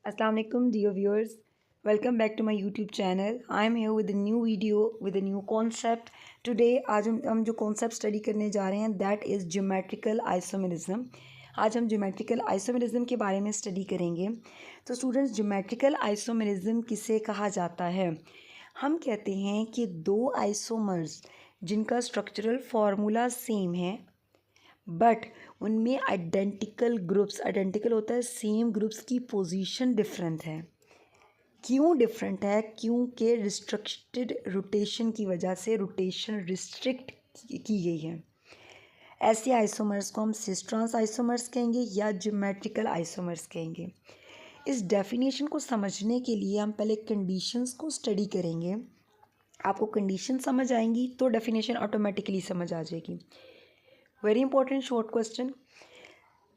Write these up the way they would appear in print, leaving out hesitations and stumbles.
Assalamu alaikum dear viewers. Welcome back to my YouTube channel. I am here with a new video with a new concept. Today आज हम जो concept study करने जा रहे हैं that is geometrical isomerism. आज हम geometrical isomerism के बारे में study करेंगे. तो students geometrical isomerism किसे कहा जाता है? हम कहते हैं कि दो आइसोमर्स जिनका स्ट्रक्चरल फार्मूला सेम है बट उनमें आइडेंटिकल होता है, सेम ग्रुप्स की पोजीशन डिफरेंट है. क्यों डिफरेंट है? क्योंकि रिस्ट्रिक्टेड रोटेशन की वजह से रोटेशन रिस्ट्रिक्ट की गई है. ऐसे आइसोमर्स को हम सिस ट्रांस आइसोमर्स कहेंगे या ज्योमेट्रिकल आइसोमर्स कहेंगे. इस डेफिनेशन को समझने के लिए हम पहले कंडीशंस को स्टडी करेंगे. आपको कंडीशन समझ आएंगी तो डेफिनेशन ऑटोमेटिकली समझ आ जाएगी. वेरी इंपॉर्टेंट शॉर्ट क्वेश्चन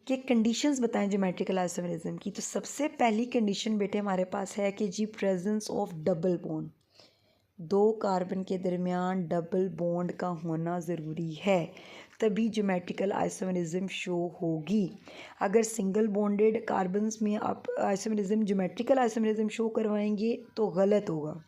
कि कंडीशंस बताएं ज्योमेट्रिकल आइसोमेरिज्म की. तो सबसे पहली कंडीशन बेटे हमारे पास है कि जी प्रेजेंस ऑफ डबल बॉन्ड, दो कार्बन के दरमियान डबल बॉन्ड का होना ज़रूरी है, तभी ज्योमेट्रिकल आइसोमेरिज्म शो होगी. अगर सिंगल बॉन्डेड कार्बन्स में आप आइसोमेरिज्म ज्योमेट्रिकल आइसोमेरिज्म शो करवाएंगे तो गलत होगा.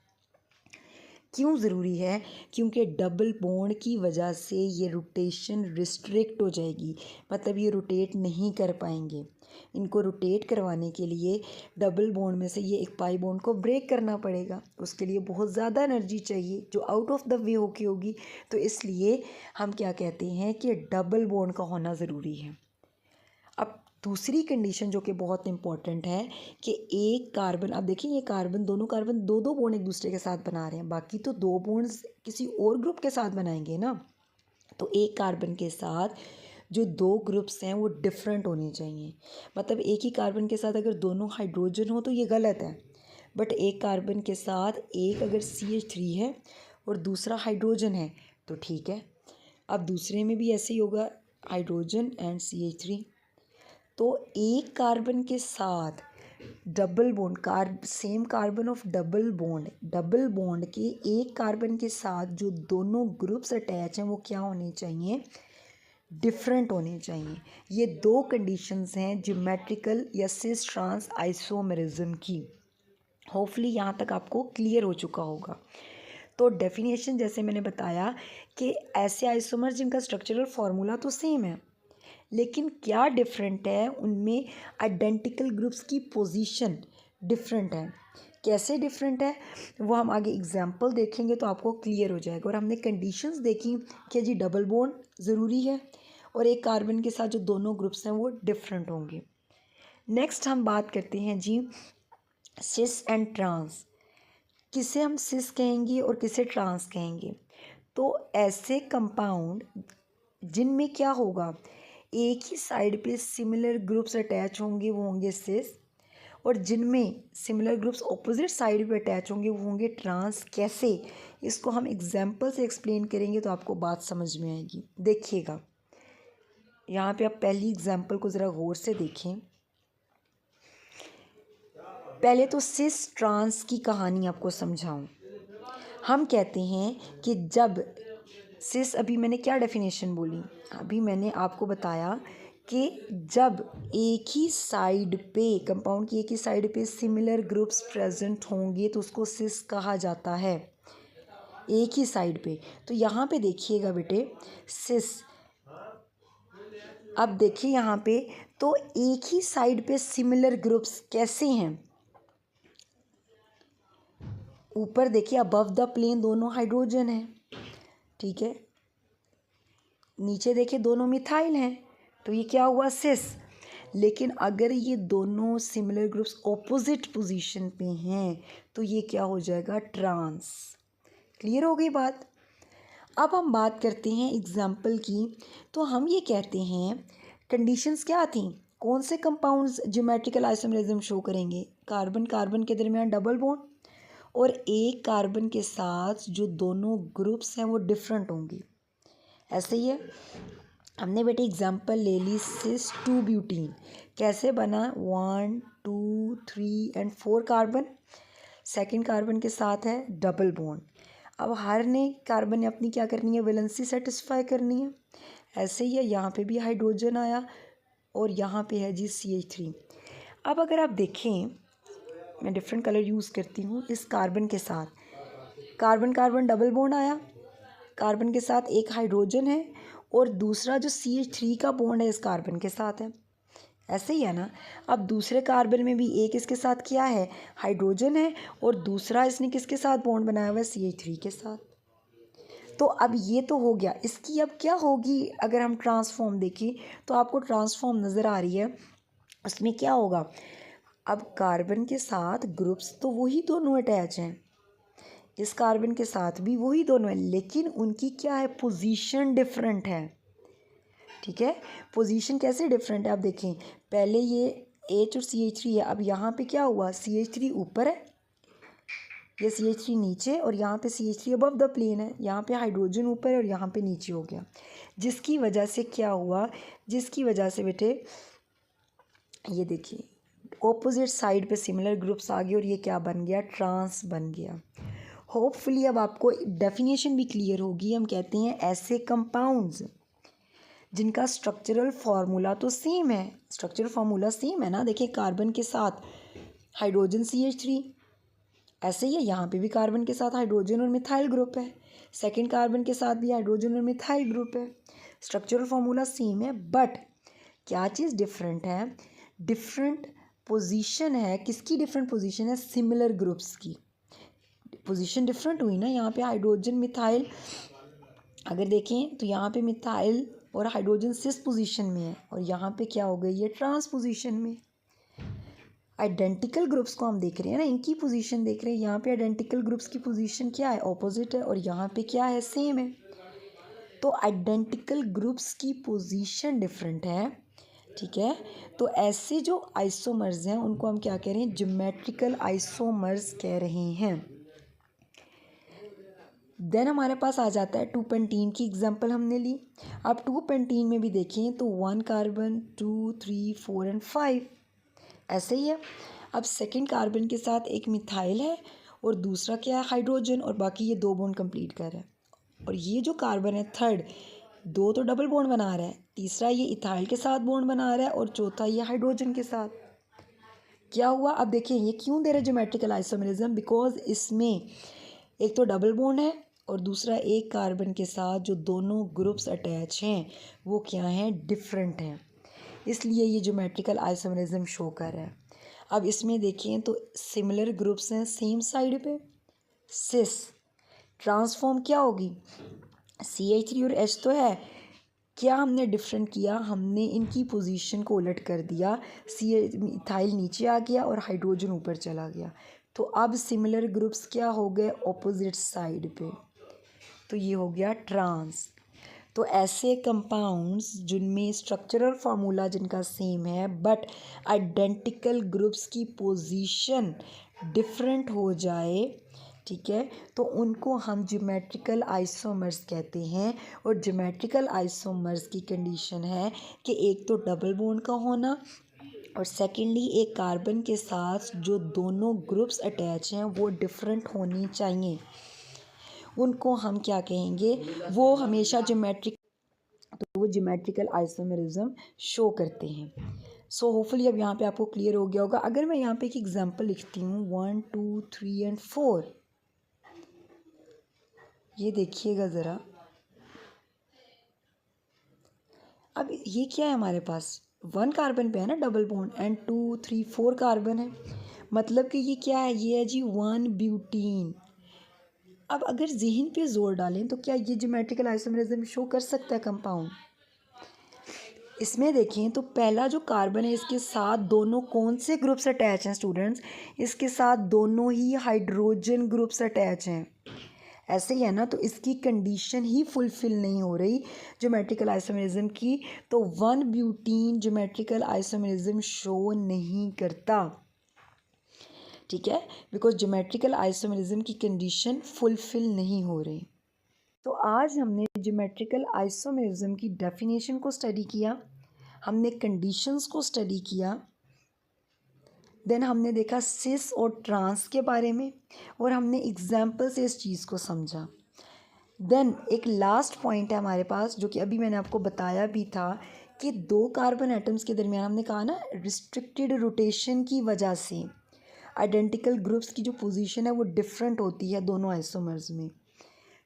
क्यों ज़रूरी है? क्योंकि डबल बॉन्ड की वजह से ये रोटेशन रिस्ट्रिक्ट हो जाएगी, मतलब ये रोटेट नहीं कर पाएंगे. इनको रोटेट करवाने के लिए डबल बॉन्ड में से ये एक पाई बॉन्ड को ब्रेक करना पड़ेगा. उसके लिए बहुत ज़्यादा एनर्जी चाहिए जो आउट ऑफ द वे होके होगी. तो इसलिए हम क्या कहते हैं कि डबल बॉन्ड का होना ज़रूरी है. अब दूसरी कंडीशन जो कि बहुत इंपॉर्टेंट है कि एक कार्बन, अब देखिए ये कार्बन, दोनों कार्बन दो दो बॉन्ड एक दूसरे के साथ बना रहे हैं, बाकी तो दो बॉन्ड्स किसी और ग्रुप के साथ बनाएंगे ना. तो एक कार्बन के साथ जो दो ग्रुप्स हैं वो डिफरेंट होने चाहिए. मतलब एक ही कार्बन के साथ अगर दोनों हाइड्रोजन हो तो ये गलत है, बट एक कार्बन के साथ एक अगर CH3 है और दूसरा हाइड्रोजन है तो ठीक है. अब दूसरे में भी ऐसे ही होगा, हाइड्रोजन एंड CH3. तो एक कार्बन के साथ double bond, same carbon of double bond के एक कार्बन के साथ जो दोनों ग्रुप्स अटैच हैं वो क्या होने चाहिए? डिफरेंट होने चाहिए. ये दो कंडीशंस हैं ज्योमेट्रिकल या सिस ट्रांस आइसोमेरिज्म की. होपफुली यहाँ तक आपको क्लियर हो चुका होगा. तो डेफिनेशन जैसे मैंने बताया कि ऐसे आइसोमर जिनका स्ट्रक्चरल फार्मूला तो सेम है लेकिन क्या डिफरेंट है, उनमें आइडेंटिकल ग्रुप्स की पोजीशन डिफरेंट है. कैसे डिफरेंट है वो हम आगे एग्जांपल देखेंगे तो आपको क्लियर हो जाएगा. और हमने कंडीशंस देखी कि जी डबल बॉन्ड ज़रूरी है और एक कार्बन के साथ जो दोनों ग्रुप्स हैं वो डिफरेंट होंगे. नेक्स्ट हम बात करते हैं जी सिस एंड ट्रांस. किसे हम सिस कहेंगे और किसे ट्रांस कहेंगे? तो ऐसे कंपाउंड जिनमें क्या होगा, एक ही साइड पे सिमिलर ग्रुप्स अटैच होंगे वो होंगे सिस, और जिनमें सिमिलर ग्रुप्स ऑपोजिट साइड पे अटैच होंगे वो होंगे ट्रांस. कैसे? इसको हम एग्जांपल से एक्सप्लेन करेंगे तो आपको बात समझ में आएगी. देखिएगा यहाँ पे आप पहली एग्जांपल को ज़रा गौर से देखें. पहले तो सिस ट्रांस की कहानी आपको समझाऊं. हम कहते हैं कि जब सिस, अभी मैंने क्या डेफिनेशन बोली, अभी मैंने आपको बताया कि जब एक ही साइड पे, कंपाउंड की एक ही साइड पे सिमिलर ग्रुप्स प्रेजेंट होंगे तो उसको सिस कहा जाता है. एक ही साइड पे. तो यहाँ पे देखिएगा बेटे सिस, अब देखिए यहाँ पे तो एक ही साइड पे सिमिलर ग्रुप्स कैसे हैं. ऊपर देखिए अबव द प्लेन दोनों हाइड्रोजन हैं, ठीक है. नीचे देखिए दोनों मिथाइल हैं, तो ये क्या हुआ? सिस. लेकिन अगर ये दोनों सिमिलर ग्रुप्स ऑपोजिट पोजीशन पे हैं तो ये क्या हो जाएगा? ट्रांस. क्लियर हो गई बात. अब हम बात करते हैं एग्जाम्पल की. तो हम ये कहते हैं कंडीशंस क्या थी, कौन से कंपाउंड्स ज्योमेट्रिकल आइसोमेरिज्म शो करेंगे? कार्बन कार्बन के दरमियान डबल बॉन्ड और एक कार्बन के साथ जो दोनों ग्रुप्स हैं वो डिफरेंट होंगे. ऐसे ही है. हमने बेटे एग्जांपल ले ली सिस 2 ब्यूटीन. कैसे बना? 1 2 3 एंड 4 कार्बन, सेकंड कार्बन के साथ है डबल बॉन्ड. अब हर ने कार्बन ने अपनी क्या करनी है? वैलेंसी सेटिस्फाई करनी है. ऐसे ही है, यहाँ पे भी हाइड्रोजन आया और यहाँ पे है जी CH3. अब अगर आप देखें मैं डिफरेंट कलर यूज़ करती हूँ इस कार्बन के साथ। कार्बन कार्बन डबल बॉन्ड आया, कार्बन के साथ एक हाइड्रोजन है और दूसरा जो CH3 का बॉन्ड है इस कार्बन के साथ है। ऐसे ही है ना। अब दूसरे कार्बन में भी एक इसके साथ क्या है, हाइड्रोजन है और दूसरा इसने किसके साथ बॉन्ड बनाया हुआ है, CH3 के साथ। तो अब ये तो हो गया। इसकी अब क्या होगी, अगर हम ट्रांसफॉर्म देखें तो आपको ट्रांसफॉर्म नज़र आ रही है। उसमें क्या होगा, अब कार्बन के साथ ग्रुप्स तो वही दोनों अटैच हैं, इस कार्बन के साथ भी वही दोनों हैं, लेकिन उनकी क्या है, पोजीशन डिफरेंट है। ठीक है, पोजीशन कैसे डिफरेंट है, आप देखें। पहले ये H और CH3 है, अब यहाँ पे क्या हुआ, CH3 ऊपर है, ये CH3 नीचे, और यहाँ पे CH3 अबव द प्लेन है। यहाँ पे हाइड्रोजन ऊपर है और यहाँ पे नीचे हो गया। जिसकी वजह से क्या हुआ, जिसकी वजह से बेटे ये देखिए ऑपोजिट साइड पे सिमिलर ग्रुप्स आ गए और ये क्या बन गया, ट्रांस बन गया। होपफुली अब आपको डेफिनेशन भी क्लियर होगी। हम कहते हैं ऐसे कंपाउंड्स जिनका स्ट्रक्चरल फार्मूला तो सेम है, स्ट्रक्चरल फार्मूला सेम है ना। देखिए कार्बन के साथ हाइड्रोजन CH3, ऐसे ही है यहाँ पे भी कार्बन के साथ हाइड्रोजन और मिथाइल ग्रुप है, सेकंड कार्बन के साथ भी हाइड्रोजन और मिथाइल ग्रुप है। स्ट्रक्चरल फार्मूला सेम है, बट क्या चीज़ डिफरेंट है, डिफरेंट पोजीशन है। किसकी डिफरेंट पोजीशन है, सिमिलर ग्रुप्स की पोजीशन डिफरेंट हुई ना। यहाँ पे हाइड्रोजन मिथाइल अगर देखें तो यहाँ पे मिथाइल और हाइड्रोजन सिस पोजीशन में है और यहाँ पे क्या हो गई है, ट्रांस पोजीशन में। आइडेंटिकल ग्रुप्स को हम देख रहे हैं ना, इनकी पोजीशन देख रहे हैं। यहाँ पे आइडेंटिकल ग्रुप्स की पोजीशन क्या है, ऑपोजिट है, और यहाँ पे क्या है, सेम है। तो आइडेंटिकल ग्रुप्स की पोजीशन डिफरेंट है। ठीक है, तो ऐसे जो आइसोमर्स हैं उनको हम क्या कह रहे हैं, ज्योमेट्रिकल आइसोमर्स कह रहे हैं। देन हमारे पास आ जाता है 2-पेंटीन की एग्जांपल हमने ली। अब 2-पेंटीन में भी देखें तो 1 कार्बन 2 3 4 एंड 5 ऐसे ही है। अब सेकंड कार्बन के साथ एक मिथाइल है और दूसरा क्या है, हाइड्रोजन, और बाकी ये 2 बॉन्ड कंप्लीट कर रहा है। और ये जो कार्बन है थर्ड, 2 तो डबल बॉन्ड बना रहा है, तीसरा ये इथाइल के साथ बॉन्ड बना रहा है और चौथा ये हाइड्रोजन के साथ। क्या हुआ, अब देखिए ये क्यों दे रहे ज्योमेट्रिकल आइसोमेरिज्म, बिकॉज इसमें एक तो डबल बॉन्ड है और दूसरा एक कार्बन के साथ जो दोनों ग्रुप्स अटैच हैं वो क्या हैं, डिफरेंट हैं, इसलिए ये ज्योमेट्रिकल आइसोमेरिज्म शो कर रहा है। अब इसमें देखें तो सिमिलर ग्रुप्स हैं सेम साइड पे, सिस ट्रांसफॉर्म क्या होगी, CH3 और H तो है, क्या हमने डिफरेंट किया, हमने इनकी पोजीशन को उलट कर दिया, इथाइल नीचे आ गया और हाइड्रोजन ऊपर चला गया। तो अब सिमिलर ग्रुप्स क्या हो गए, ऑपोजिट साइड पे, तो ये हो गया ट्रांस। तो ऐसे कंपाउंड्स जिनमें स्ट्रक्चरल फार्मूला जिनका सेम है बट आइडेंटिकल ग्रुप्स की पोजीशन डिफरेंट हो जाए, ठीक है, तो उनको हम ज्योमेट्रिकल आइसोमर्स कहते हैं। और ज्योमेट्रिकल आइसोमर्स की कंडीशन है कि एक तो डबल बॉन्ड का होना और सेकेंडली एक कार्बन के साथ जो दोनों ग्रुप्स अटैच हैं वो डिफरेंट होनी चाहिए। उनको हम क्या कहेंगे, वो हमेशा ज्योमेट्रिक, तो वो ज्योमेट्रिकल आइसोमेरिज्म शो करते हैं। सो होपफुली अब यहाँ पे आपको क्लियर हो गया होगा। अगर मैं यहाँ पे एक एग्जांपल लिखती हूँ 1 2 3 एंड 4, ये देखिएगा ज़रा। अब ये क्या है हमारे पास, 1 कार्बन पे है ना डबल बॉन्ड एंड 2 3 4 कार्बन है, मतलब कि ये क्या है, ये है जी 1 ब्यूटीन। अब अगर जहन पे जोर डालें तो क्या ये ज्योमेट्रिकल आइसोमेरिज्म शो कर सकता है कंपाउंड। इसमें देखें तो पहला जो कार्बन है इसके साथ दोनों कौन से ग्रुप्स अटैच हैं स्टूडेंट्स, इसके साथ दोनों ही हाइड्रोजन ग्रुप्स अटैच हैं, ऐसे ही है ना। तो इसकी कंडीशन ही फुलफिल नहीं हो रही ज्योमेट्रिकल आइसोमेरिज्म की, तो 1 ब्यूटीन ज्योमेट्रिकल आइसोमेरिज्म शो नहीं करता, ठीक है, बिकॉज ज्योमेट्रिकल आइसोमेरिज्म की कंडीशन फुलफिल नहीं हो रही। तो आज हमने ज्योमेट्रिकल आइसोमेरिज्म की डेफिनेशन को स्टडी किया, हमने कंडीशंस को स्टडी किया, देन हमने देखा सिस और ट्रांस के बारे में और हमने एग्जाम्पल से इस चीज़ को समझा। देन एक लास्ट पॉइंट है हमारे पास जो कि अभी मैंने आपको बताया भी था कि 2 कार्बन एटम्स के दरमियान हमने कहा ना रिस्ट्रिक्टेड रोटेशन की वजह से आइडेंटिकल ग्रुप्स की जो पोजीशन है वो डिफरेंट होती है दोनों आइसोमर्स में।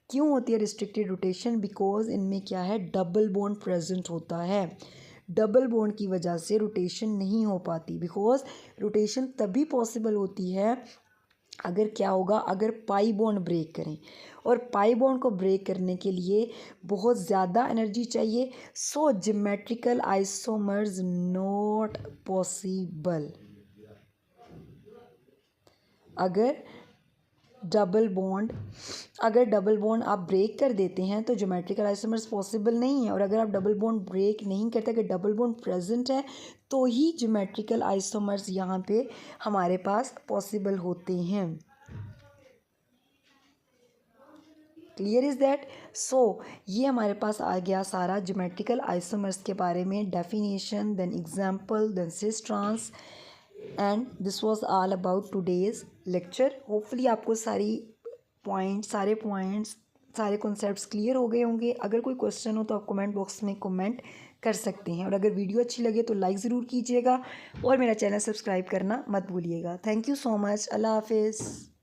क्यों होती है रिस्ट्रिक्टेड रोटेशन? बिकॉज इनमें क्या है, डबल बॉन्ड प्रेजेंट होता है। डबल बॉन्ड की वजह से रोटेशन नहीं हो पाती। बिकॉज रोटेशन तभी पॉसिबल होती है अगर क्या होगा, अगर पाई बॉन्ड ब्रेक करें, और पाई बॉन्ड को ब्रेक करने के लिए बहुत ज़्यादा एनर्जी चाहिए। सो ज्योमेट्रिकल आइसोमर्स नॉट पॉसिबल। अगर डबल बॉन्ड आप ब्रेक कर देते हैं तो ज्योमेट्रिकल आइसोमर्स पॉसिबल नहीं है। और अगर आप डबल बॉन्ड ब्रेक नहीं करते, अगर डबल बॉन्ड प्रेजेंट है, तो ही ज्योमेट्रिकल आइसोमर्स यहाँ पे हमारे पास पॉसिबल होते हैं। Clear is that? सो ये हमारे पास आ गया सारा ज्योमेट्रिकल आइसोमर्स के बारे में, definition, then example, then cis trans, and this was all about today's lecture. Hopefully आपको सारे पॉइंट्स सारे कॉन्सेप्ट्स क्लियर हो गए होंगे। अगर कोई क्वेश्चन हो तो आप कमेंट बॉक्स में कमेंट कर सकते हैं, और अगर वीडियो अच्छी लगे तो लाइक ज़रूर कीजिएगा और मेरा चैनल सब्सक्राइब करना मत भूलिएगा। Thank you so much. अल्लाह हाफिज़।